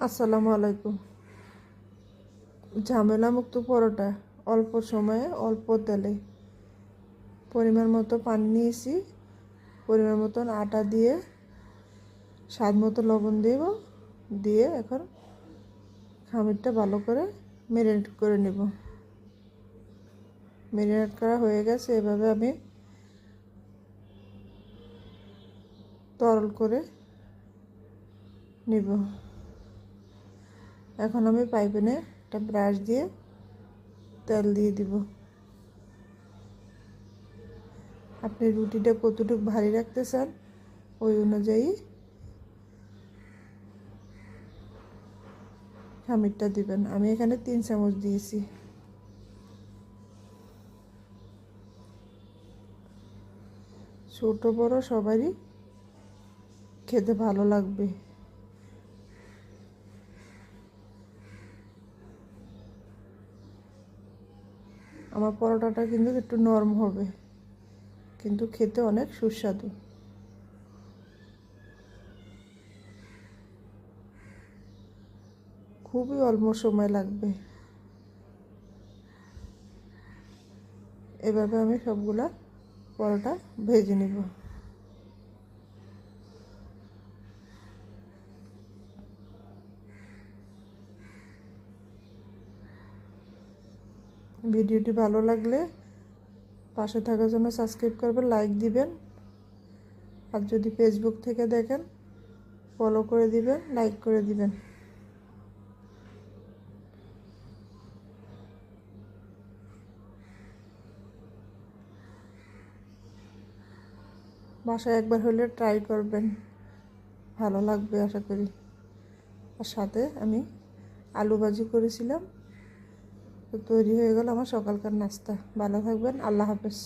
আসসালামু আলাইকুম। ঝামেলা মুক্ত পরোটা অল্প সময়ে অল্প তেলে। পরিমাণ মতো পানি নিয়েছি, পরিমাণ মতন আটা দিয়ে স্বাদ মতো লবণ দেব, দিয়ে এখন খামিরটা ভালো করে ম্যারিনেট করে নেব। ম্যারিনেট করা হয়ে গেছে। এভাবে আমি তরল করে নিব। এখন আমি পাইপ্যানে একটা ব্রাশ দিয়ে তেল দিয়ে দিব। আপনি রুটিটা কতটুকু ভারী রাখতে চান ওই অনুযায়ী খামিরটা দিবেন। আমি এখানে 3 চামচ দিয়েছি। ছোট বড় সবারই খেতে ভালো লাগবে। আমার পরোটাটা কিন্তু একটু নরম হবে, কিন্তু খেতে অনেক সুস্বাদু। খুবই অল্প সময় লাগবে। এভাবে আমি সবগুলা পরোটা ভেজে নিব। ভিডিওটি ভালো লাগলে পাশে থাকার জন্য সাবস্ক্রাইব করবেন, লাইক দিবেন। আর যদি ফেসবুক থেকে দেখেন ফলো করে দিবেন, লাইক করে দিবেন। বাসায় একবার হলে ট্রাই করবেন, ভালো লাগবে আশা করি। আর সাথে আমি আলু ভাজি করেছিলাম। তো তৈরি হয়ে গেল আমার সকালকার নাস্তা। ভালো থাকবেন। আল্লাহ হাফেজ।